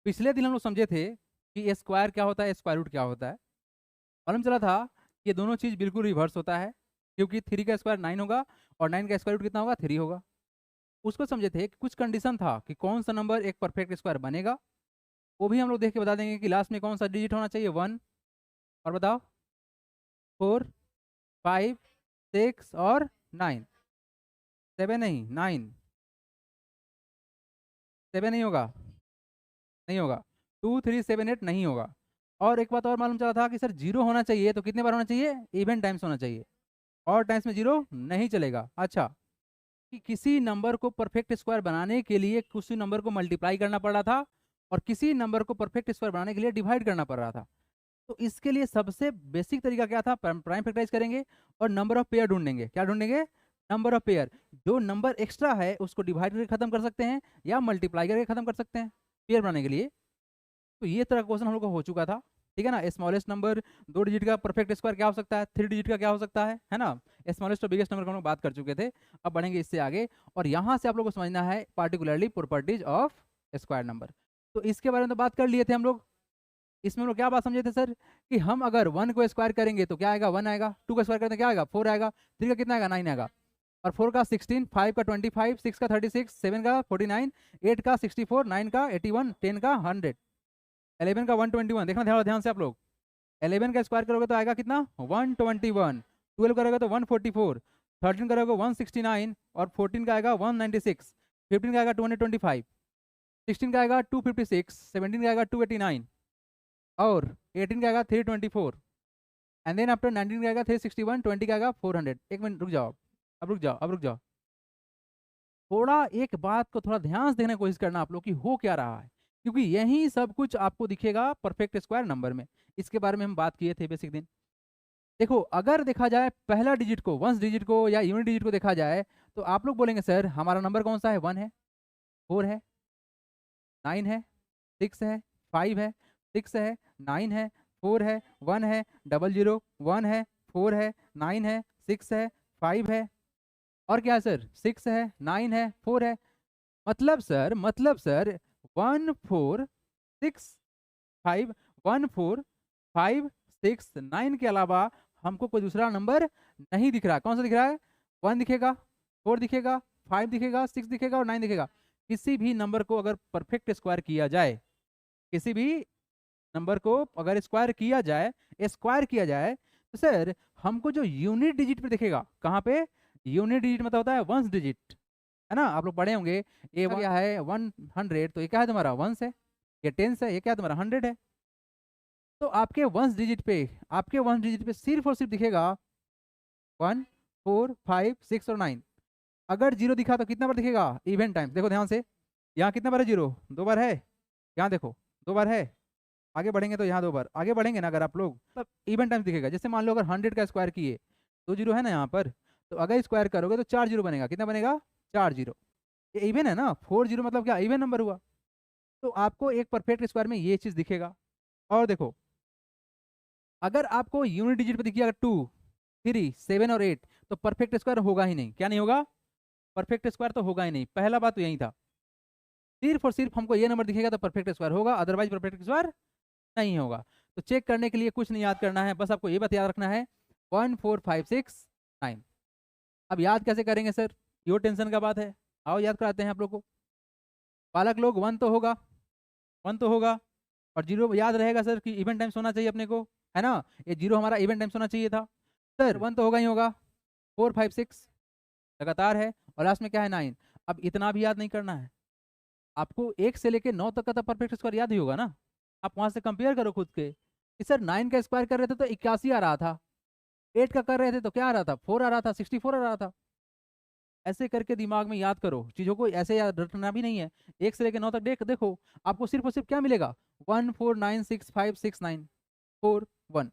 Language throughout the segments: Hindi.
पिछले दिन हम लोग समझे थे कि स्क्वायर क्या होता है, स्क्वायर रूट क्या होता है। मालूम चला था कि ये दोनों चीज बिल्कुल रिवर्स होता है, क्योंकि 3 का स्क्वायर 9 होगा और 9 का स्क्वायर रूट कितना होगा, 3 होगा। उसको समझे थे कि कुछ कंडीशन था कि कौन सा नंबर एक परफेक्ट स्क्वायर बनेगा। वो भी हम लोग देख के बता देंगे कि लास्ट में कौन सा डिजिट होना चाहिए, 1। और बताओ, 4, 5, 6 और 9। 7 नहीं, 9। 7 नहीं होगा, नहीं होगा। 2, 3, 7, 8 नहीं होगा। और एक बात और मालूम चला था कि सर जीरो होना चाहिए, तो कितने बार होना चाहिए, इवन टाइम्स होना चाहिए। और टाइम्स में जीरो नहीं चलेगा। अच्छा, कि किसी नंबर को परफेक्ट स्क्वायर बनाने के लिए किसी नंबर को मल्टीप्लाई करना पड़ रहा था, और किसी नंबर को परफेक्ट स्क्वायर बनाने के लिए डिवाइड करना पड़ रहा था। तो इसके लिए सबसे बेसिक तरीका क्या था, प्राइम फैक्टराइज करेंगे और नंबर ऑफ पेयर ढूंढेंगे। क्या ढूंढेंगे, नंबर ऑफ पेयर। जो नंबर एक्स्ट्रा है उसको डिवाइड करके खत्म कर सकते हैं या मल्टीप्लाई करके खत्म कर सकते हैं पेयर बनाने के लिए। तो ये तरह का क्वेश्चन हम लोग को हो चुका था। ठीक है ना। स्मॉलेस्ट नंबर 2 डिजिट का परफेक्ट स्क्वायर क्या हो सकता है, 3 डिजिट का क्या हो सकता है ना। स्मॉलेस्ट और बिगेस्ट नंबर का हम लोग बात कर चुके थे। अब बढ़ेंगे इससे आगे, और यहाँ से आप लोग को समझना है particularly properties of square number. तो इसके बारे में तो बात कर लिए थे हम लोग। इसमें हम लोग क्या बात समझे थे सर, कि हम अगर 1 को स्क्वायर करेंगे तो क्या आएगा, 1 आएगा। 2 का स्क्वायर करेंगे तो क्या आएगा, 4 आएगा। 3 का कितना आएगा, 9 आएगा। और 4 का 16, 5 का 25, 6 का 36, 7 का 49, 8 का 64, 9 का 81, 10 का 100, 11 का 121। देखना ध्यान ध्यान से आप लोग। 11 का स्क्वायर करोगे तो आएगा कितना, 121। 12 करोगे तो 144। 13 करोगे 169। और 14 का आएगा 196। 15 का आएगा 225। 16 का आएगा 256। 17 का आएगा 289। और 18 का आएगा 324। एंड देन आफ्टर 19 का आएगा 361। 20 का आएगा 400। एक मिनट रुक जाओ, अब रुक जाओ, अब रुक जाओ। थोड़ा एक बात को थोड़ा ध्यान से देखने की कोशिश करना आप लोग कि हो क्या रहा है, क्योंकि यही सब कुछ आपको दिखेगा परफेक्ट स्क्वायर नंबर में। इसके बारे में हम बात किए थे बेसिक दिन। देखो, अगर देखा जाए पहला डिजिट को, वंस डिजिट को या यूनिट डिजिट को देखा जाए, तो आप लोग बोलेंगे सर हमारा नंबर कौन सा है, 1 है, 4 है, 9 है, 6 है, 5 है, 6 है, 9 है, 4 है, 1 है, 00, 1 है, 4 है, 9 है, 6 है, 5 है। और क्या है सर, 6 है, 9 है, 4 है। मतलब सर 1, 4, 6, 5, 1, 4, 5, 6, 9 के अलावा हमको कोई दूसरा नंबर नहीं दिख रहा। कौन सा दिख रहा है, 1 दिखेगा, 4 दिखेगा, 5 दिखेगा, 6 दिखेगा और 9 दिखेगा। किसी भी नंबर को अगर परफेक्ट स्क्वायर किया जाए, किसी भी नंबर को अगर स्क्वायर किया जाए, तो सर हमको जो यूनिट डिजिट पे दिखेगा, कहाँ पे, यूनिट डिजिट मतलब होता है वंस डिजिट, है ना। आप लोग पढ़े होंगे। ये क्या है, 100, तो ये क्या है तुम्हारा, वंस है। ये टेंस है, ये क्या है तुम्हारा, 100 है। तो आपके वंस डिजिट पे सिर्फ और सिर्फ दिखेगा 1, 4, 5, 6 और 9। अगर जीरो दिखा तो कितना बार दिखेगा, इवन टाइम्स। देखो ध्यान से, यहाँ कितना बार है जीरो, 2 बार है। यहाँ देखो, 2 बार है। आगे बढ़ेंगे तो यहाँ 2 बार आगे बढ़ेंगे ना अगर आप लोग, तब इवन टाइम्स दिखेगा। जैसे मान लो अगर 100 का स्क्वायर किए, 2 जीरो है ना यहाँ पर, तो अगर स्क्वायर करोगे तो 4 जीरो बनेगा। कितना बनेगा, 4 जीरो। ये इवन है ना, 4 जीरो मतलब क्या, इवन नंबर हुआ। तो आपको एक परफेक्ट स्क्वायर में ये चीज दिखेगा। और देखो, अगर आपको यूनिट डिजिट पे दिखेगा 2, 3, 7 और 8, तो परफेक्ट स्क्वायर होगा ही नहीं। क्या नहीं होगा, परफेक्ट स्क्वायर तो होगा ही नहीं। पहला बात तो यही था। सिर्फ और सिर्फ हमको ये नंबर दिखेगा तो परफेक्ट स्क्वायर होगा, अदरवाइज परफेक्ट स्क्वायर नहीं होगा। तो चेक करने के लिए कुछ नहीं याद करना है, बस आपको ये बात याद रखना है, 1, 4, 5, 6, 9। अब याद कैसे करेंगे सर, यो टेंशन का बात है। आओ याद कराते हैं आप लोग को। बालक लोग, 1 तो होगा, 1 तो होगा। और जीरो याद रहेगा सर कि इवन टाइम्स होना चाहिए अपने को, है ना। ये जीरो हमारा इवन टाइम्स होना चाहिए था। सर 1 तो होगा ही होगा। 4, 5, 6 लगातार है, और लास्ट में क्या है, 9। अब इतना भी याद नहीं करना है आपको, 1 से लेके 9 तक का तो परफेक्ट स्क्वायर याद ही होगा ना। आप वहां से कंपेयर करो खुद के कि सर 9 का स्क्वायर कर रहे थे तो 81 आ रहा था, 8 का कर रहे थे तो क्या आ रहा था, 4 आ रहा था, 64 आ रहा था। ऐसे करके दिमाग में याद करो चीजों को, ऐसे याद रखना भी नहीं है। 1 से लेके 9 तक देखो, आपको सिर्फ और सिर्फ क्या मिलेगा, 1, 4, 9, 6, 5, 6, 9, 4, 1।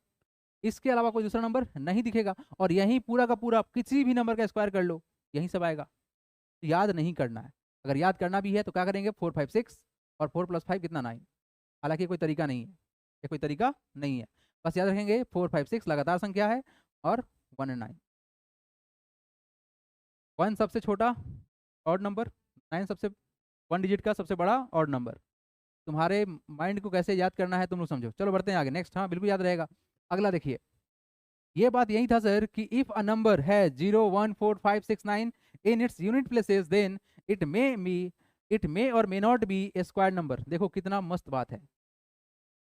इसके अलावा कोई दूसरा नंबर नहीं दिखेगा। और यही पूरा का पूरा किसी भी नंबर का स्क्वायर कर लो, यही सब आएगा। तो याद नहीं करना है। अगर याद करना भी है तो क्या करेंगे, 4, 5, 6 और 4 + 5 कितना, 9। हालांकि कोई तरीका नहीं है, ये कोई तरीका नहीं है। बस याद रखेंगे 4, 5, 6 लगातार संख्या है, और 1 और 9। 1 सबसे छोटा ऑड नंबर, 9 सबसे 1 डिजिट का सबसे बड़ा ऑड नंबर। तुम्हारे माइंड को कैसे याद करना है तुम लोग समझो। चलो बढ़ते हैं आगे, नेक्स्ट। हाँ बिल्कुल याद रहेगा। अगला देखिए, ये बात यही था सर कि इफ अ नंबर है 0 1 4 5 6 9 in its unit places then it may और may not be a square number. देखो कितना मस्त बात है,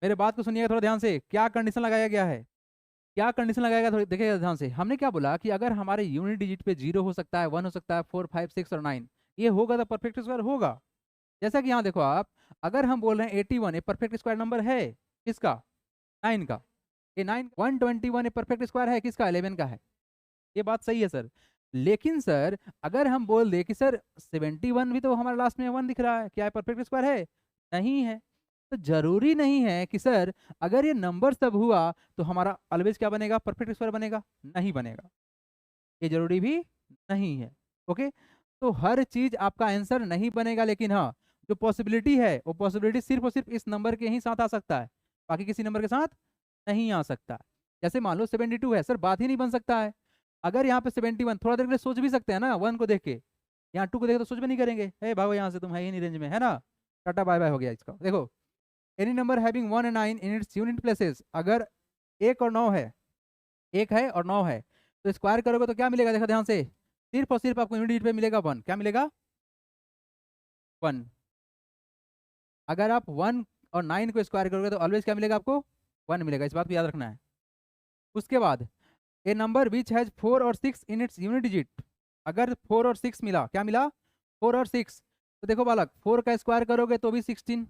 मेरे बात को सुनिएगा थोड़ा ध्यान से। क्या कंडीशन लगाया गया है, क्या कंडीशन लगाएगा थोड़ी देखिएगा ध्यान से। हमने क्या बोला कि अगर हमारे यूनिट डिजिट पे 0 हो सकता है, 1 हो सकता है, 4 5 6 और 9, ये होगा तो परफेक्ट स्क्वायर होगा। जैसा कि यहाँ देखो आप, अगर हम बोल रहे हैं 81 ए परफेक्ट स्क्वायर नंबर है, किसका? 9 का। ये 9 121 ए परफेक्ट स्क्वायर है किसका? 11 का है। ये बात सही है सर। लेकिन सर अगर हम बोल दे कि सर 71 भी तो हमारे लास्ट में 1 दिख रहा है, क्या है परफेक्ट स्क्वायर है? नहीं है। तो जरूरी नहीं है कि सर अगर ये नंबर सब हुआ तो हमारा ऑलवेज क्या बनेगा? परफेक्ट स्क्वायर बनेगा? नहीं बनेगा, ये जरूरी भी नहीं है। ओके, तो हर चीज आपका आंसर नहीं बनेगा, लेकिन हाँ जो पॉसिबिलिटी है वो पॉसिबिलिटी सिर्फ और सिर्फ इस नंबर के ही साथ आ सकता है, बाकी किसी नंबर के साथ नहीं आ सकता। जैसे मान लो 72 है सर, बात ही नहीं बन सकता है। अगर यहाँ पे 71, थोड़ा देर के लिए सोच भी सकते हैं ना, 1 को देख के, यहाँ 2 को देख तो सोच भी नहीं करेंगे, हे भागो यहाँ से, तुम है ही नहीं रेंज में, है ना, टाटा बाय बाय हो गया इसका। देखो, any number having 1 and 9 in its unit places, अगर 1 और 9 है, 1 है और 9 है, तो स्क्वायर करोगे तो क्या मिलेगा? देखो ध्यान से, सिर्फ और सिर्फ आपको यूनिट डिजिट पे मिलेगा 1। क्या मिलेगा? 1। अगर आप 1 और 9 को स्क्वायर करोगे तो ऑलवेज क्या मिलेगा आपको? 1 मिलेगा, इस बात को याद रखना है। उसके बाद ए नंबर विच हैज 4 और 6 इन इट्स यूनिट डिजिट, अगर 4 और 6 मिला, क्या मिला? 4 और 6, तो देखो बालक 4 का स्क्वायर करोगे तो भी 16,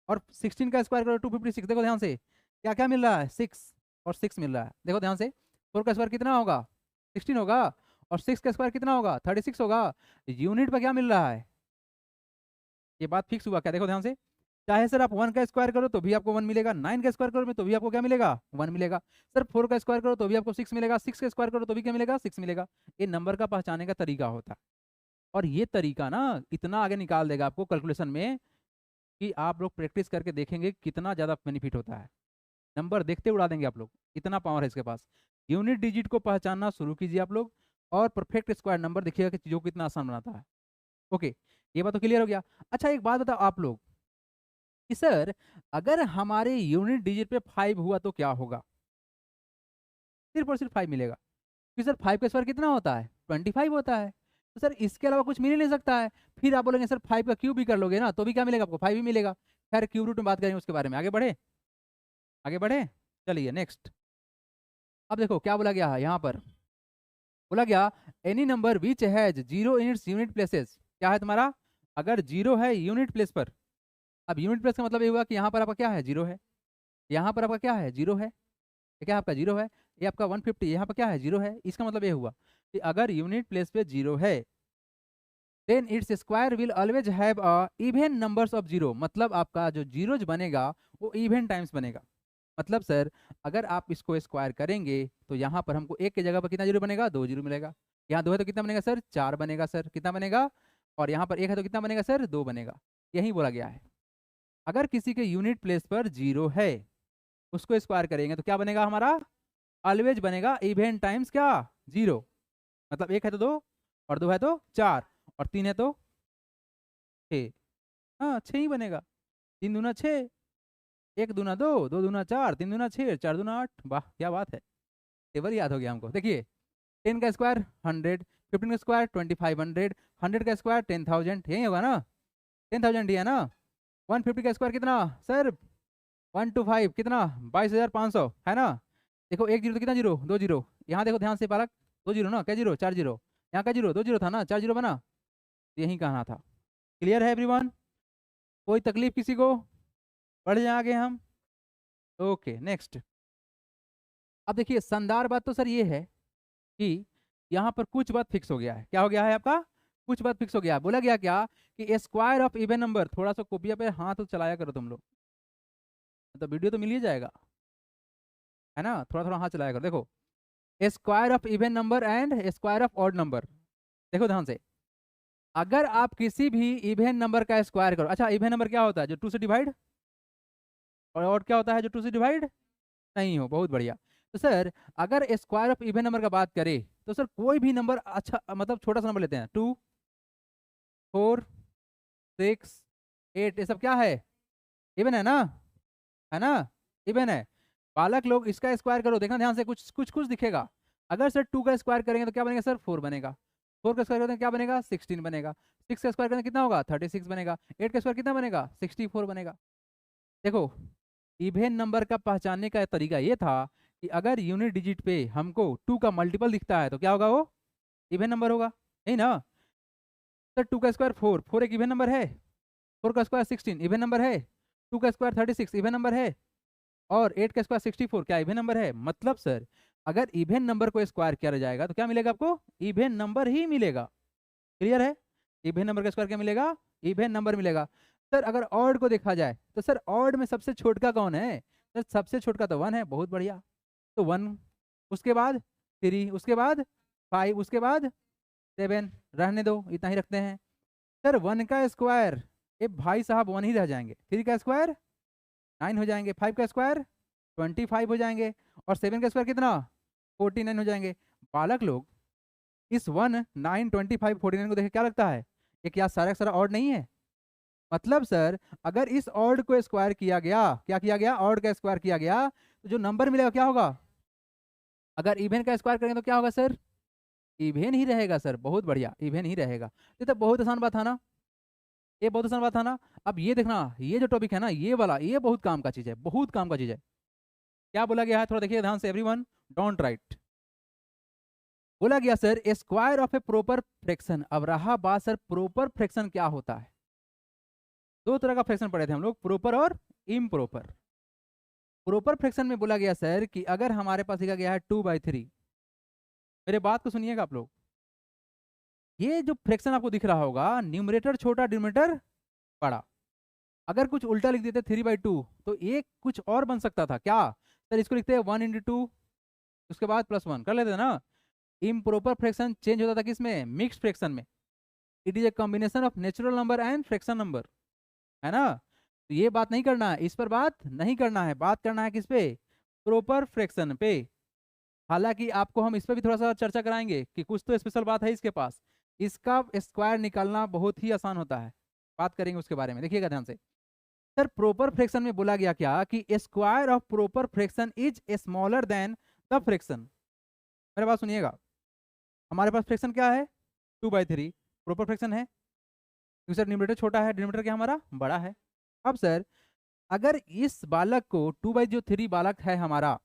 और 16 का स्क्वायर करोगे 256। देखो ध्यान से, क्या क्या मिल रहा है? 6 और 6 मिल रहा है। देखो ध्यान से, 4 का स्क्वायर कितना होगा? 16 होगा, और 6 का स्क्वायर कितना होगा? 36 होगा। यूनिट पर क्या मिल रहा है? ये बात फिक्स हुआ क्या? देखो ध्यान से, चाहे सर आप 1 का स्क्वायर करो तो भी आपको 1 मिलेगा, 9 का स्क्वायर करो तो भी आपको क्या मिलेगा? 1 मिलेगा। सर 4 का स्क्वायर करो तो भी आपको 6 मिलेगा, 6 का स्क्वायर करो तो भी क्या मिलेगा? 6 मिलेगा। ये नंबर का पहचाने का तरीका होता है, और ये तरीका ना इतना आगे निकाल देगा आपको कैलकुलेशन में कि आप लोग प्रैक्टिस करके देखेंगे कितना ज़्यादा बेनिफिट होता है। नंबर देखते उड़ा देंगे आप लोग, इतना पावर है इसके पास। यूनिट डिजिट को पहचानना शुरू कीजिए आप लोग, और परफेक्ट स्क्वायर नंबर देखिएगा कि चीज़ों को कितना आसान बनाता है। ओके, ये बात तो क्लियर हो गया। अच्छा एक बात बताओ आप लोग कि सर अगर हमारे यूनिट डिजिट पे 5 हुआ तो क्या होगा? सिर्फ और सिर्फ 5 मिलेगा, क्योंकि सर 5 का स्क्वायर कितना होता है? 25 होता है। तो सर इसके अलावा कुछ मिल ही नहीं सकता है। फिर आप बोलेंगे सर 5 का क्यूब भी कर लोगे ना तो भी क्या मिलेगा आपको? 5 ही मिलेगा। खैर क्यूब रूट में बात करेंगे उसके बारे में, आगे बढ़े, आगे बढ़े, चलिए नेक्स्ट। अब देखो क्या बोला गया है यहाँ पर, बोला गया any number which has 0 in its unit places. क्या है तुम्हारा? अगर 0 है यूनिट प्लेस पर, अब यूनिट प्लेस का मतलब ये हुआ कि यहाँ पर आपका क्या है? 0 है। यहाँ पर आपका क्या है? 0 है। ये क्या आपका? 0 है। ये आपका 150, यहाँ पर क्या है? 0 है। इसका मतलब ये हुआ कि अगर यूनिट प्लेस पे 0 है then its square will always have a even numbers of 0, मतलब आपका जो जीरोज बनेगा वो इवन टाइम्स बनेगा। मतलब सर अगर आप इसको स्क्वायर करेंगे तो यहाँ पर हमको 1 की जगह पर कितना जीरो बनेगा? 2 जीरो मिलेगा। यहाँ 2 है तो कितना बनेगा सर? 4 बनेगा सर। कितना बनेगा? और यहाँ पर 1 है तो कितना बनेगा सर? 2 बनेगा। यही बोला गया है। अगर किसी के यूनिट प्लेस पर 0 है, उसको स्क्वायर करेंगे तो क्या बनेगा हमारा? ऑलवेज बनेगा इवन टाइम्स क्या? 0। मतलब 1 है तो 2, और 2 है तो 4, और 3 है तो 6। हाँ 6 ही बनेगा। 3 दूना 6, 1 दूना 2, 2 दूना 4, 3 दूना 6, 4 दूना 8। वाह क्या बात है, टेबल याद हो गया हमको। देखिए 10 का स्क्वायर 100, 15 का स्क्वायर 2500, 100 का स्क्वायर 10,000, यही होगा ना? 10,000 ही है ना? 150 का स्क्वायर कितना सर? 125 कितना? 22,500 है ना? देखो 1 जीरो तो कितना जीरो? 2 जीरो। यहाँ देखो ध्यान से बालक, 2 जीरो ना, क्या जीरो? 4 जीरो। यहाँ का जीरो? 2 जीरो था ना, 4 जीरो बना, यही कहना था। क्लियर है एवरीवन? कोई तकलीफ किसी को? बढ़ जाए आगे हम। Okay next. अब देखिए शानदार बात तो सर ये है कि यहाँ पर कुछ बात फिक्स हो गया है। क्या हो गया है आपका? कुछ बात फिक्स हो गया है। बोला गया क्या कि स्क्वायर ऑफ इवन नंबर, थोड़ा सा कॉपिया पे हाथ तो चलाया करो तुम लोग, तो वीडियो तो मिल ही जाएगा, है ना? थोड़ा थोड़ा हाथ चलाया करो। देखो square of even number and square of odd number, देखो ध्यान से, अगर आप किसी भी इवन नंबर का स्क्वायर करो, अच्छा इवन नंबर क्या होता है? जो 2 से डिवाइड, और ऑड क्या होता है? जो 2 से डिवाइड नहीं हो। बहुत बढ़िया। तो सर अगर स्क्वायर ऑफ इवन नंबर का बात करें तो सर कोई भी नंबर, अच्छा मतलब छोटा सा नंबर लेते हैं, 2 4 6 8, ये सब क्या है? इवन है ना, इवन है। बालक लोग इसका स्क्वायर करो, देखना ध्यान से, कुछ कुछ कुछ दिखेगा। अगर सर 2 का स्क्वायर करेंगे तो क्या बनेगा सर, 4 बनेगा। 4 का स्क्वायर करेंगे क्या बनेगा, 16 बनेगा। 6 का स्क्वायर करेंगे कितना होगा, 36 बनेगा। 8 का स्क्वायर कितना बनेगा, 64 बनेगा। देखो, इवेन नंबर का पहचानने का तरीका ये था कि अगर यूनिट डिजिट पे हमको 2 का मल्टीपल दिखता है तो क्या होगा, वो इवेन नंबर होगा, नहीं ना। सर 2 का स्क्वायर 4, 4 एक इवेन नंबर है। 4 का स्क्वायर 16 इवेन नंबर है। 2 का स्क्वायर 36 इवेन नंबर है। और 8 का स्क्वायर 64 क्या इवेन नंबर है। मतलब सर अगर इवेन नंबर को स्क्वायर किया जाएगा तो क्या मिलेगा आपको, इवेन नंबर ही मिलेगा। क्लियर है, इवेन नंबर का स्क्वायर क्या मिलेगा, इवेन नंबर मिलेगा। सर अगर ऑड को देखा जाए तो सर ऑड में सबसे छोटा कौन है, सर सबसे छोटा तो 1 है, बहुत बढ़िया। तो 1, उसके बाद 3, उसके बाद 5, उसके बाद 7, रहने दो इतना ही रखते हैं। सर 1 का स्क्वायर, ए भाई साहब 1 ही रह जाएंगे। 3 का स्क्वायर 9 हो जाएंगे। 5 का स्क्वायर 25 हो जाएंगे। और 7 का स्क्वायर कितना, 49 हो जाएंगे। बालक लोग इस 1, 9, 25, 49 को देखे क्या लगता है, ये क्या सारा का सारा ऑड नहीं है। मतलब सर अगर इस ऑड को स्क्वायर किया गया, क्या किया गया, ऑड का स्क्वायर किया गया, तो जो नंबर मिलेगा क्या होगा। अगर इवेन का स्क्वायर करेंगे तो क्या होगा सर, इवेन ही रहेगा सर, बहुत बढ़िया, इवेन ही रहेगा। ये तो बहुत आसान बात है ना, ये बहुत आसान बात है ना। अब ये देखना, ये जो टॉपिक है ना, ये वाला, ये बहुत काम का चीज है, बहुत काम का चीज है। क्या बोला गया है, थोड़ा देखिए ध्यान से एवरीवन, डोंट राइट। बोला गया sir square of A proper fraction. अब रहा बात सर, प्रोपर फ्रैक्शन क्या होता है। दो तरह का फ्रैक्शन पढ़े थे हम लोग, प्रोपर और इम्प्रोपर। प्रोपर फ्रैक्शन में बोला गया सर कि अगर हमारे पास लिखा गया है 2/3, मेरे बात को सुनिएगा आप लोग। ये जो फ्रैक्शन आपको दिख रहा होगा, न्यूमरेटर छोटा डिनोमिनेटर बड़ा। अगर कुछ उल्टा लिख देते 3/2 तो एक कुछ और बन सकता था, क्या सर, इसको लिखते हैं 1 × 2, उसके बाद +1 कर लेते ना। इम्प्रोपर फ्रैक्शन चेंज होता था किसमें, मिक्स्ड फ्रैक्शन में। It is a combination of natural number and fraction number, है ना। तो ये बात नहीं करना है, इस पर बात नहीं करना है, बात करना है किस पे, प्रॉपर फ्रैक्शन पे। हालांकि आपको हम इस पर भी थोड़ा सा चर्चा कराएंगे कि कुछ तो स्पेशल बात है इसके पास। इसका स्क्वायर निकालना बहुत ही आसान होता है, बात करेंगे उसके बारे में, देखिएगा ध्यान से। सर प्रॉपर फ्रैक्शन में बोला गया क्या कि square of proper fraction is smaller than the fraction. मेरे बात सुनिएगा, हमारे पास फ्रैक्शन क्या है, 2/3 प्रॉपर फ्रैक्शन है, क्योंकि सर न्यूमरेटर छोटा है, डिनोमिनेटर क्या हमारा बड़ा है। अब सर अगर इस बालक को 2/3 बालक है हमारा,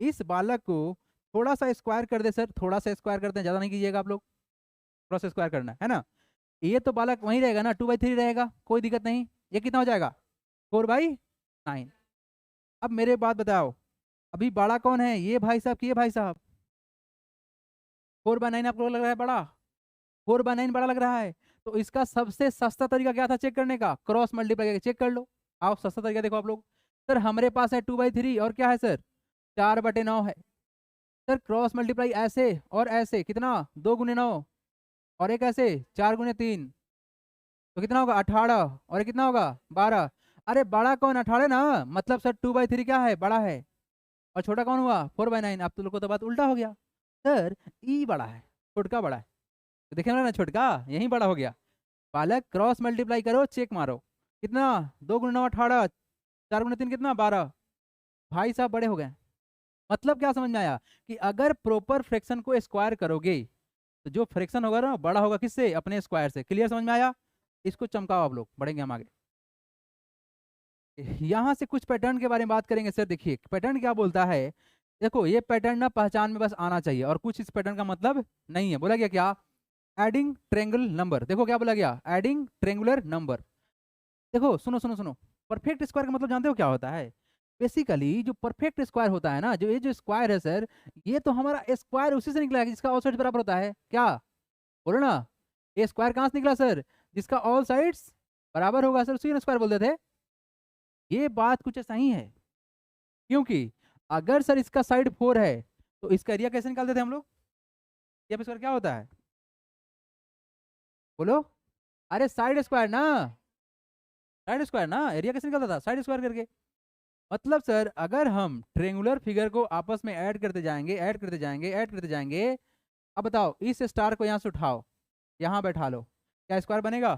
इस बालक को थोड़ा सा स्क्वायर कर दे सर, थोड़ा सा स्क्वायर करते हैं, ज्यादा नहीं कीजिएगा आप लोग, थोड़ा सा स्क्वायर करना है ना। ये तो बालक वहीं रहेगा ना, 2/3 रहेगा, कोई दिक्कत नहीं। ये कितना हो जाएगा, 4/9। अब मेरे बात बताओ, अभी बड़ा कौन है, ये भाई साहब कि ये भाई साहब। 4/9 आपको लग रहा है बड़ा, 4/9 बड़ा लग रहा है। तो इसका सबसे सस्ता तरीका क्या था चेक करने का, क्रॉस मल्टीप्लाई चेक कर लो। आओ सस्ता तरीका देखो आप लोग। सर हमारे पास है 2/3 और क्या है सर, 4/9 है। सर क्रॉस मल्टीप्लाई ऐसे और ऐसे, कितना, 2 × 9, और एक ऐसे 4 × 3, तो कितना होगा 18, और ये कितना होगा 12। अरे बड़ा कौन, 18 ना, मतलब सर 2/3 क्या है, बड़ा है। और छोटा कौन हुआ, 4/9। आप तो लोग को तो बात उल्टा हो गया, सर ई बड़ा है, छोटका बड़ा है। तो देखे ना, छोटका यही बड़ा हो गया। बालक क्रॉस मल्टीप्लाई करो, चेक मारो, कितना, 2 × 9 18, 4 × 3 कितना 12, भाई साहब बड़े हो गए। मतलब क्या समझ में आया कि अगर प्रॉपर फ्रैक्शन को स्क्वायर करोगे तो जो फ्रैक्शन होगा ना बड़ा होगा किससे, अपने स्क्वायर से। क्लियर समझ में आया, इसको चमकाओ आप लोग, बढ़ेंगे हम आगे। यहाँ से कुछ पैटर्न के बारे में बात करेंगे सर। देखिए पैटर्न क्या बोलता है, देखो ये पैटर्न ना पहचान में बस आना चाहिए, और कुछ इस पैटर्न का मतलब नहीं है। बोला गया क्या, एडिंग ट्रेंगल नंबर। देखो क्या बोला गया, एडिंग ट्रेंगुलर नंबर। देखो सुनो सुनो सुनो, परफेक्ट स्क्वायर का मतलब जानते हो क्या होता है। बेसिकली जो परफेक्ट स्क्वायर होता है ना, जो ये जो स्क्वायर है सर, ये तो हमारा स्क्वायर उसी से निकला है जिसका ऑल साइड्स बराबर होता है, क्या बोलो ना। ये स्क्वायर कहाँ से निकला सर, जिसका ऑल साइड्स बराबर होगा सर, उसी ने स्क्वायर बोलते थे। ये बात कुछ ऐसा ही है, क्योंकि अगर सर इसका साइड 4 है तो इसका एरिया कैसे निकालते थे हम लोग, ये स्क्वायर क्या होता है, बोलो। अरे साइड स्क्वायर ना, साइड स्क्वायर ना, एरिया कैसे निकलता था, साइड स्क्वायर करके। मतलब सर अगर हम ट्रेंगुलर फिगर को आपस में ऐड करते जाएंगे, ऐड करते जाएंगे, ऐड करते जाएंगे, अब बताओ इस स्टार को यहाँ से उठाओ, यहाँ बैठा लो, क्या स्क्वायर बनेगा,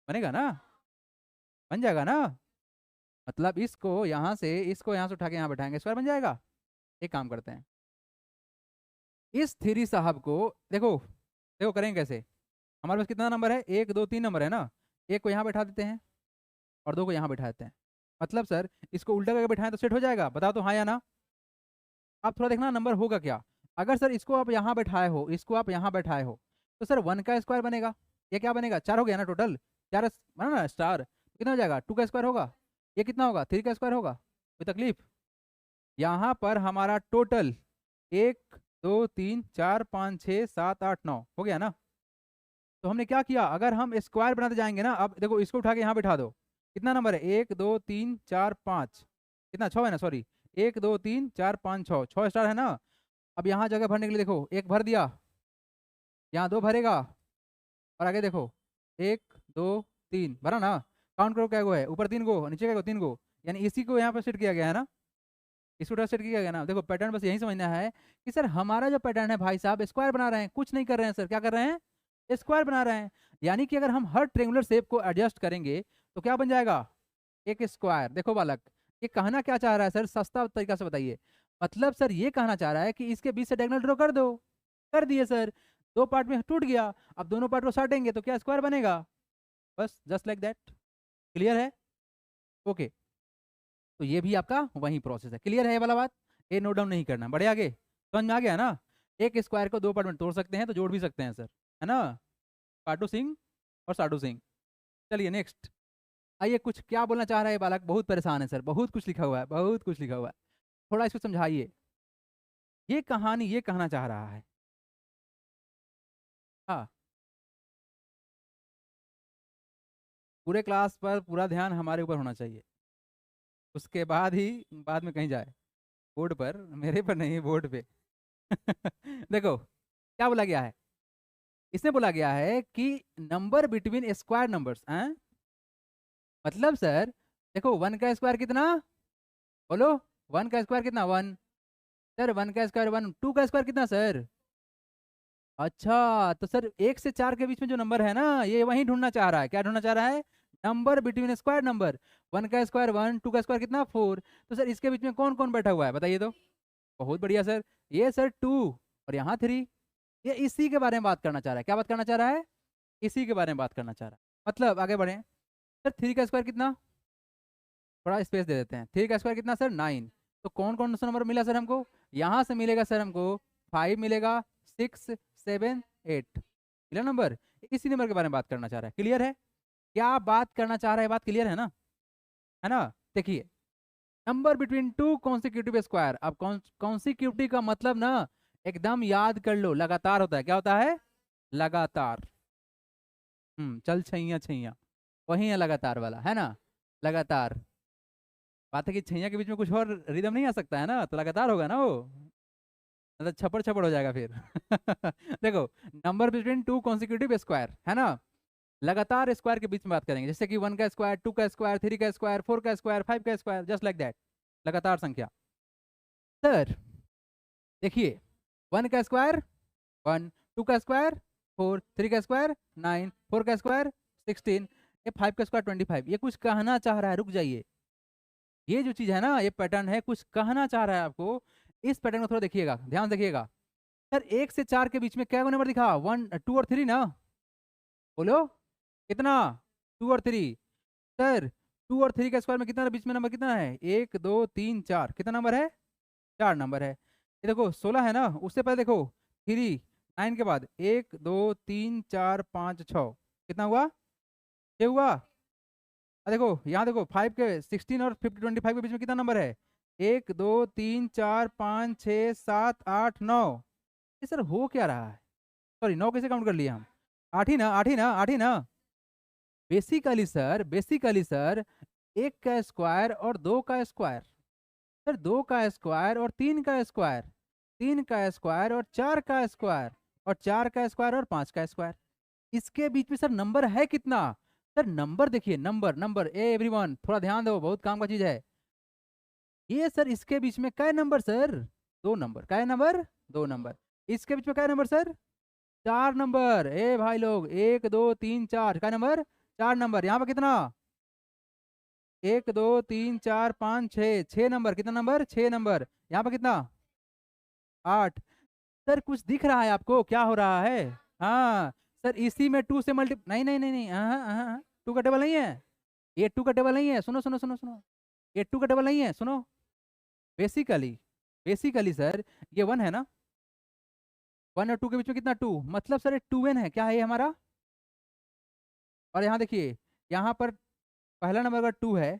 बनेगा ना, बन जाएगा ना। मतलब इसको यहाँ से उठा के यहाँ बैठाएंगे, स्क्वायर बन जाएगा। एक काम करते हैं, इस थ्री साहब को देखो, देखो करेंगे कैसे। हमारे पास कितना नंबर है, 1 2 3 नंबर है ना। एक को यहाँ बैठा देते हैं और दो को यहाँ बैठा देते हैं। मतलब सर इसको उल्टा करके बैठाएं तो सेट हो जाएगा, बताओ तो हाँ या ना। आप थोड़ा देखना नंबर होगा क्या। अगर सर इसको आप यहाँ बैठाए हो, इसको आप यहाँ बैठाए हो, तो सर 1 का स्क्वायर बनेगा। ये क्या बनेगा, 4 हो गया ना टोटल, 4 बना ना स्टार, कितना हो जाएगा, 2 का स्क्वायर होगा। ये कितना होगा, 3 का स्क्वायर होगा। कोई तकलीफ। यहाँ पर हमारा टोटल 1 2 3 4 5 6 7 8 9 हो गया ना। तो हमने क्या किया, अगर हम स्क्वायर बनाते जाएंगे ना, अब देखो इसको उठा के यहाँ बैठा दो, कितना नंबर है, 1 2 3 4 5, कितना, 6 है ना, सॉरी, 1 2 3 4 5 6, 6 स्टार है ना। अब यहाँ जगह भरने के लिए देखो, एक भर दिया, यहाँ 2 भरेगा, और आगे देखो 1 2 3 भरा ना। काउंट करो क्या गो है, ऊपर 3 गो, नीचे क्या गो, 3 गो, यानी इसी को यहाँ पर सेट किया गया है ना, इसको ट्रस्ट सेट किया गया ना। देखो पैटर्न बस यही समझना है कि सर हमारा जो पैटर्न है भाई साहब, स्क्वायर बना रहे हैं, कुछ नहीं कर रहे हैं सर, क्या कर रहे हैं, स्क्वायर बना रहे हैं। यानी कि अगर हम हर ट्रेंगुलर शेप को एडजस्ट करेंगे तो क्या बन जाएगा, एक स्क्वायर। देखो बालक, ये कहना क्या चाह रहा है सर, सस्ता तरीका से बताइए। मतलब सर ये कहना चाह रहा है कि इसके बीच से डायगोनल ड्रॉ कर दो, कर दिए सर, 2 पार्ट में टूट गया, अब दोनों पार्ट को साटेंगे तो क्या स्क्वायर बनेगा, बस जस्ट लाइक दैट। क्लियर है, ओके। तो ये भी आपका वही प्रोसेस है, क्लियर है ये वाला बात, ये नोट डाउन नहीं करना, बढ़े आगे, समझ में आ गया ना। एक स्क्वायर को 2 पार्ट में तोड़ सकते हैं तो जोड़ भी सकते हैं सर, है ना, पाटू सिंह और साडू सिंह। चलिए नेक्स्ट, आइए, कुछ क्या बोलना चाह रहा है बालक, बहुत परेशान है सर, बहुत कुछ लिखा हुआ है, बहुत कुछ लिखा हुआ है, थोड़ा इसको समझाइए, ये कहानी ये कहना चाह रहा है। हाँ, पूरे क्लास पर पूरा ध्यान हमारे ऊपर होना चाहिए, उसके बाद ही बाद में कहीं जाए, बोर्ड पर, मेरे पर नहीं, बोर्ड पे। देखो क्या बोला गया है, इसमें बोला गया है कि नंबर बिटवीन स्क्वायर नंबर्स हैं। मतलब सर देखो 1 का स्क्वायर कितना, बोलो, 1 का स्क्वायर कितना, 1, सर 1 का स्क्वायर 1, 2 का स्क्वायर कितना सर, अच्छा, तो सर 1 से 4 के बीच में जो नंबर है ना, ये वही ढूंढना चाह रहा है, क्या ढूंढना चाह रहा है, नंबर बिटवीन स्क्वायर नंबर। 1 का स्क्वायर 1, 2 का स्क्वायर कितना, 4, तो सर इसके बीच में कौन कौन बैठा हुआ है बताइए तो। बहुत बढ़िया सर, ये सर 2 और यहाँ 3, ये इसी के बारे में बात करना चाह रहा है, क्या बात करना चाह रहा है, इसी के बारे में बात करना चाह रहा है। मतलब आगे बढ़े, सर 3 का स्क्वायर कितना, थोड़ा स्पेस दे देते हैं, 3 का स्क्वायर कितना सर, 9, तो कौन कौन सा नंबर मिला सर हमको, यहाँ से मिलेगा सर हमको 5 मिलेगा, 6 7 8 मिला नंबर, इसी नंबर के बारे में बात करना चाह रहा है। क्लियर है, क्या बात करना चाह रहा है, बात क्लियर है ना। देखिए, नंबर बिटवीन 2 कॉन्सिक्यूटिव स्क्वायर, अब कॉन्सिक्यूटिव का मतलब ना एकदम याद कर लो, लगातार होता है, क्या होता है, लगातार। चल छैया छैया, वही है लगातार वाला, है ना, लगातार। बात है कि छैया के बीच में कुछ और रिदम नहीं आ सकता है ना, तो लगातार होगा ना वो, मतलब छपड़ छपड़ हो जाएगा फिर। देखो, नंबर बिटवीन 2 कॉन्सिक्यूटिव स्क्वायर, है ना, लगातार स्क्वायर के बीच में बात करेंगे, जैसे कि 1 का स्क्वायर, 2 का स्क्वायर, 3 का स्क्वायर, 4 का स्क्वायर, 5 का स्क्वायर, जस्ट लाइक दैट, लगातार संख्या। सर देखिए, 1 का स्क्वायर 1, 2 का स्क्वायर 4, 3 का स्क्वायर 9, 4 का स्क्वायर 16, ये 5 का स्क्वायर 25, ये कुछ कहना चाह रहा है, रुक जाइए, ये जो चीज है ना, ये पैटर्न है, कुछ कहना चाह रहा है आपको। इस पैटर्न को थोड़ा देखिएगा, ध्यान देखिएगा। सर 1 से 4 के बीच में क्या नंबर दिखा, 1 2 और 3 ना, बोलो कितना, 2 और 3, सर 2 और 3 का स्क्वायर में कितना बीच में नंबर कितना है, 1 2 3 4, कितना नंबर है, 4 नंबर है। ये देखो 16 है ना, उससे पहले देखो 3 9 के बाद 1 2 3 4 5 6, कितना हुआ, 6 हुआ। देखो यहाँ देखो 5 के 16 और 25 के बीच में कितना नंबर है, 1 2 3 4 5 6 7 8 9, ये सर हो क्या रहा है, सॉरी 9 कैसे काउंट कर लिया हम, 8 ही ना, 8 ही ना, 8 ही ना। बेसिकली सर 1 का स्क्वायर और 2 का स्क्वायर, सर 2 का स्क्वायर और 3 का स्क्वायर, 3 का स्क्वायर और 4 का स्क्वायर, और 4 का स्क्वायर और 5 का स्क्वायर, इसके बीच में सर नंबर है कितना, सर नंबर देखिए, नंबर नंबर ए एवरीवन थोड़ा ध्यान दो, बहुत काम का चीज है ये सर। इसके बीच में क्या नंबर सर, 2 नंबर, क्या नंबर, 2 नंबर। इसके बीच में क्या नंबर सर, 4 नंबर। ए भाई लोग, 1 2 3 4, क्या नंबर, 4 नंबर। यहाँ पर कितना, 1 2 3 4 5 6, 6 नंबर, कितना नंबर, 6 नंबर। यहाँ पर कितना, 8। सर कुछ दिख रहा है आपको क्या हो रहा है? हाँ सर, इसी में 2 से मल्टी, नहीं नहीं नहीं नहीं, हाँ हाँ हाँ, 2 का टेबल नहीं है, ये 2 का टेबल नहीं है, सुनो सुनो सुनो सुनो, ये 2 का टेबल नहीं है, सुनो। बेसिकली, बेसिकली सर ये 1 है ना, 1 और 2 के बीच में कितना, 2, मतलब सर ये 2n है, क्या है ये हमारा। और यहाँ देखिए, यहाँ पर पहला नंबर अगर 2 है,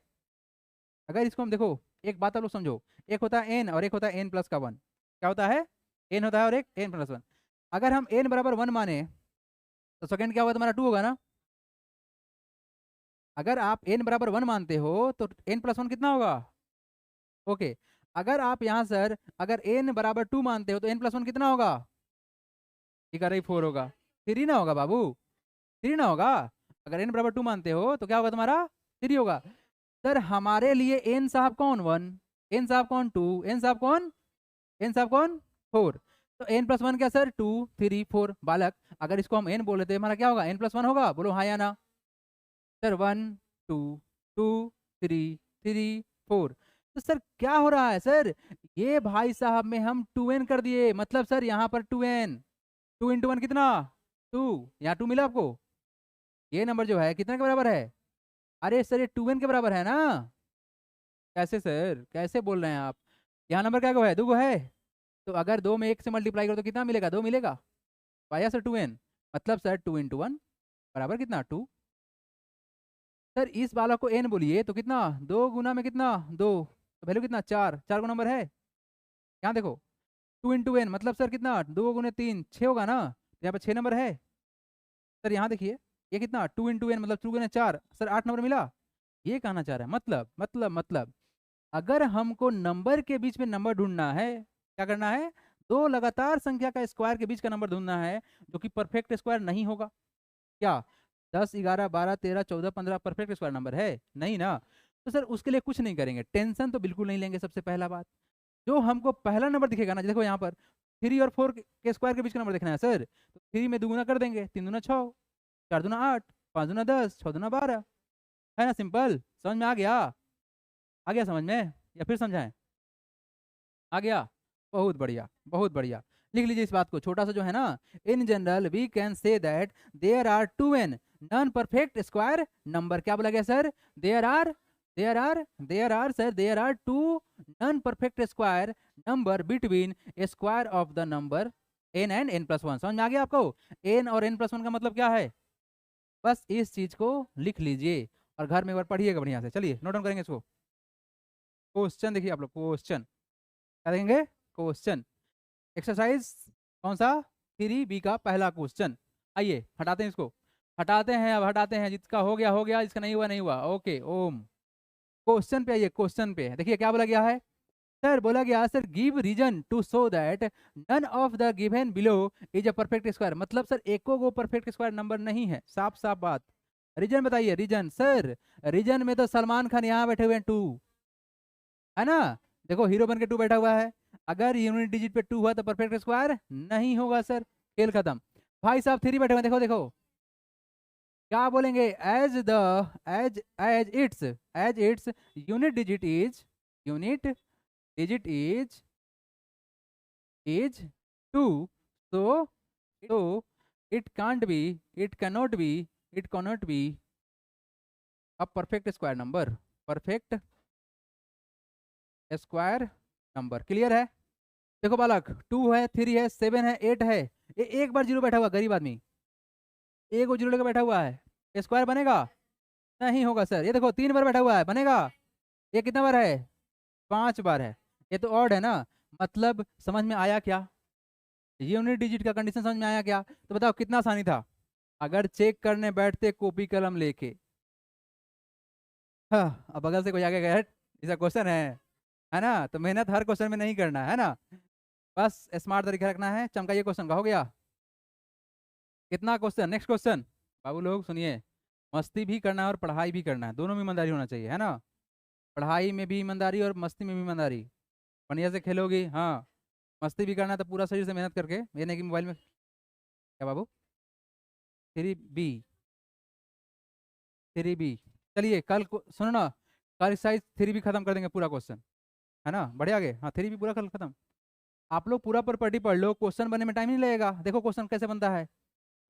अगर इसको हम देखो, एक बात आप लोग समझो, एक होता है n और एक होता है n प्लस का 1, क्या होता है, n होता है और एक n प्लस 1। अगर हम n बराबर 1 माने तो सेकंड क्या होगा तुम्हारा, 2 होगा ना। अगर आप n बराबर 1 मानते हो तो n प्लस 1 कितना होगा, ओके। अगर आप यहाँ सर अगर n बराबर 2 मानते हो तो n प्लस 1 कितना होगा, ये कर रही 4 होगा, 3 ना होगा बाबू, 3 ना होगा। अगर n बराबर 2 मानते हो तो क्या होगा तुम्हारा, 3 होगा। सर हमारे लिए n साहब कौन 1, n साहब कौन 2, n साहब कौन, n साहब कौन 4। तो n प्लस 1 क्या सर, 2 3 4 बालक। अगर इसको हम n बोले तो हमारा क्या होगा, n प्लस 1 होगा, बोलो हाँ या ना। सर 1 2 2 3 3 4। तो सर क्या हो रहा है सर, ये भाई साहब में हम 2n कर दिए, मतलब सर यहाँ पर 2n, 2 इंटू 1 कितना, 2, यहाँ 2 मिला आपको। ये नंबर जो है कितने के बराबर है, अरे सर ये 2n के बराबर है ना। कैसे सर, कैसे बोल रहे हैं आप, यहाँ नंबर क्या को है, 2 को है। तो अगर 2 में 1 से मल्टीप्लाई करो तो कितना मिलेगा, 2 मिलेगा, पाया सर 2n, मतलब सर 2 इंटू 1 बराबर कितना, 2। सर इस वाला को n बोलिए तो कितना, 2 गुना में कितना, 2, तो वैल्यू कितना, 4, 4 को नंबर है। यहाँ देखो 2 इंटू एन मतलब सर कितना, 2 गुने 3 6 होगा ना, तो यहाँ पर 6 नंबर है। सर यहाँ देखिए, ये कितना, 2 इंटू एन मतलब 2 गुने 4, सर 8 नंबर मिला। ये कहना चाह रहा है, मतलब अगर हमको नंबर के बीच में नंबर ढूंढना है, क्या करना है, दो लगातार संख्या का स्क्वायर के बीच का नंबर ढूंढना है, जो कि परफेक्ट स्क्वायर नहीं होगा। क्या 10 11 12 13 14 15 परफेक्ट स्क्वायर नंबर है, नहीं ना। तो सर उसके लिए कुछ नहीं करेंगे, टेंशन तो बिल्कुल नहीं लेंगे। सबसे पहला बात, जो हमको पहला नंबर दिखेगा ना, देखो यहाँ पर 3 और 4 के स्क्वायर के बीच का नंबर देखना है सर, तो 3 में दुगुना कर देंगे, 3 दूना 6, 4 दूना 8, 5 दूना 10, 6 दूना 12, है ना, सिंपल। समझ में आ गया, आ गया समझ में, या फिर समझाएं, आ गया, बहुत बढ़िया बहुत बढ़िया। लिख लीजिए इस बात को, छोटा सा जो है ना, in general we can say that there are 2n non perfect square number. क्या बोला गया sir, there are sir, there are 2 non perfect square number between square of the number n and n plus 1। समझ में आ गया आपको, n और n प्लस 1 का मतलब क्या है, बस इस चीज को लिख लीजिए और घर में एक बार पढ़िएगा बढ़िया से। चलिए नोट डाउन करेंगे इसको। क्वेश्चन देखिए आप लोग, क्वेश्चन क्या देखेंगे, क्वेश्चन एक्सरसाइज कौन सा, 3b का पहला क्वेश्चन। आइए हटाते हैं इसको, हटाते हैं, अब हटाते हैं, जिसका हो गया, जिसका नहीं हुआ नहीं हुआ, ओके ओम। क्वेश्चन पे आइए, क्वेश्चन पे देखिए क्या बोला गया है। सर बोला गया sir, give reason to show that none of the given below is a perfect square. मतलब सर एको को परफेक्ट स्क्वायर नंबर नहीं है, साफ साफ बात। रीजन बताइए, रीजन सर, रीजन में तो सलमान खान यहाँ बैठे हुए हैं 2, है ना, देखो हीरो बन के 2 बैठा हुआ है। अगर यूनिट डिजिट पे 2 हुआ तो परफेक्ट स्क्वायर नहीं होगा सर, खेल खत्म। भाई साहब 3 बैठे हुए हैं, देखो देखो क्या बोलेंगे, as its unit digit is 2, so it cannot be a perfect square number, perfect square number. Clear है, देखो बालक 2 है, 3 है, 7 है, 8 है, ये एक बार जीरो बैठा हुआ गरीब आदमी, एक वो जीरो लेकर बैठा हुआ है, स्क्वायर बनेगा, नहीं होगा सर। ये देखो 3 बार बैठा हुआ है, बनेगा, ये कितना बार है, 5 बार है, ये तो ऑड है ना। मतलब समझ में आया क्या, यूनिट डिजिट का कंडीशन समझ में आया क्या, तो बताओ कितना आसानी था। अगर चेक करने बैठते कॉपी कलम लेके, हाँ अब बगल से कोई आगे गया, ऐसा क्वेश्चन है ना, तो मेहनत हर क्वेश्चन में नहीं करना है ना, बस स्मार्ट तरीका रखना है। चमकाइए क्वेश्चन का, हो गया कितना क्वेश्चन, नेक्स्ट क्वेश्चन। बाबू लोग सुनिए, मस्ती भी करना है और पढ़ाई भी करना है, दोनों में ईमानदारी होना चाहिए, है ना, पढ़ाई में भी ईमानदारी और मस्ती में भी ईमानदारी। बढ़िया से खेलोगी, हाँ, मस्ती भी करना है तो पूरा शरीर से मेहनत करके, ये नहीं कि मोबाइल में। क्या बाबू, 3b, 3b, चलिए कल को सुनो ना, कल एक्सरसाइज 3 भी खत्म कर देंगे पूरा क्वेश्चन, है ना, बढ़िया आगे। हाँ 3 भी पूरा कल खत्म। आप लोग पूरा प्रॉपर्टी पढ़ लो, क्वेश्चन बनने में टाइम नहीं लगेगा। देखो क्वेश्चन कैसे बनता है।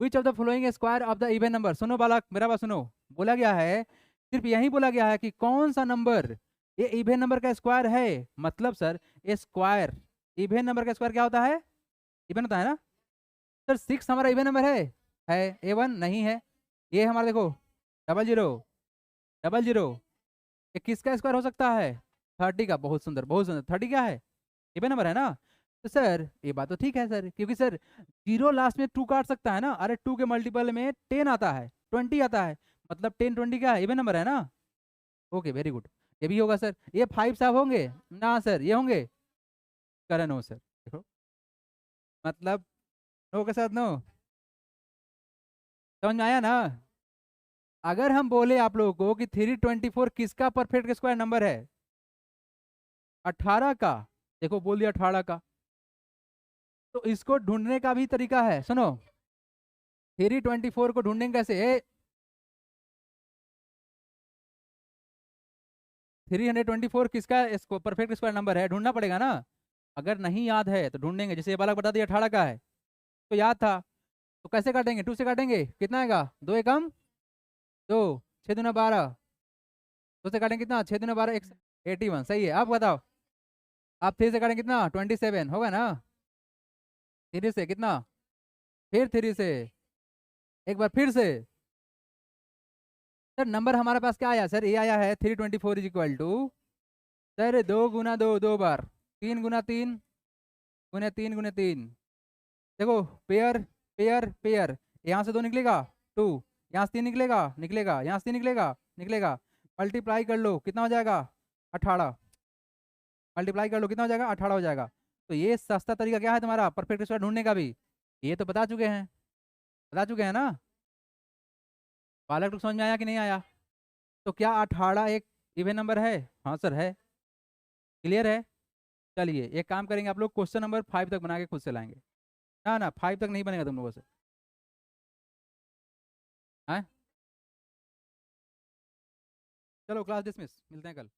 Which of the following square of the even number, सुनो बालक मेरा बात सुनो। बोला गया है, सिर्फ यही बोला गया है कि कौन सा नंबर ये इवन नंबर का स्क्वायर है। मतलब सर ये स्क्वायर, इवन नंबर का स्क्वायर क्या होता है, इवन होता है ना। सर 6 हमारा इवन नंबर है A1 नहीं है। ये हमारा देखो 00 ये किसका स्क्वायर हो सकता है, 30 का। बहुत सुंदर बहुत सुंदर, 30 क्या है, इवन नंबर है ना। तो सर ये बात तो ठीक है सर, क्योंकि सर जीरो लास्ट में 2 काट सकता है ना। अरे 2 के मल्टीपल में 10 आता है, 20 आता है, मतलब 10 20 क्या है, इवन नंबर है ना। ओके वेरी गुड, ये भी होगा सर। ये 5 साहब होंगे ना सर, ये होंगे करण हो सर। देखो मतलब नो के साथ नो, समझ में आया ना। अगर हम बोले आप लोगों को कि 324 किसका परफेक्ट स्क्वायर नंबर है, 18 का। देखो बोल दिया 18 का। तो इसको ढूंढने का भी तरीका है, सुनो। 324 को ढूंढेंगे कैसे, 324 किसका इसको परफेक्ट स्क्वायर नंबर है, ढूंढना पड़ेगा ना। अगर नहीं याद है तो ढूंढेंगे, जैसे ये बालक बता दिया 18 का है, तो याद था। तो कैसे काटेंगे, 2 से काटेंगे, कितना आएगा, 2 एकम 2, 6 दूना 12, 2 से काटेंगे कितना, 6 दूना 12 81, सही है। आप बताओ, आप 3 से काटेंगे कितना, 27 होगा ना। 3 से कितना, फिर 3 से, एक बार फिर से। सर नंबर हमारे पास क्या आया सर, ये आया है 324 इज इक्वल टू, सर 2 गुना 2 2 बार, 3 गुना 3 गुने 3 गुने 3। देखो पेयर पेयर पेयर, यहाँ से 2 निकलेगा 2, यहाँ से 3 निकलेगा निकलेगा, यहाँ से 3 निकलेगा निकलेगा। मल्टीप्लाई कर लो कितना हो जाएगा, 18। मल्टीप्लाई कर लो कितना हो जाएगा, 18 हो जाएगा। तो ये सस्ता तरीका क्या है तुम्हारा परफेक्ट स्क्वायर ढूंढने का भी, ये तो बता चुके हैं ना। बालक लोग समझ में आया कि नहीं आया। तो क्या 18 एक इवन नंबर है, हाँ सर है, क्लियर है। चलिए एक काम करेंगे, आप लोग क्वेश्चन नंबर 5 तक बना के खुद से लाएंगे। ना ना 5 तक नहीं बनेगा तुम लोगों से। हाँ चलो क्लास डिसमिस, मिलते हैं कल।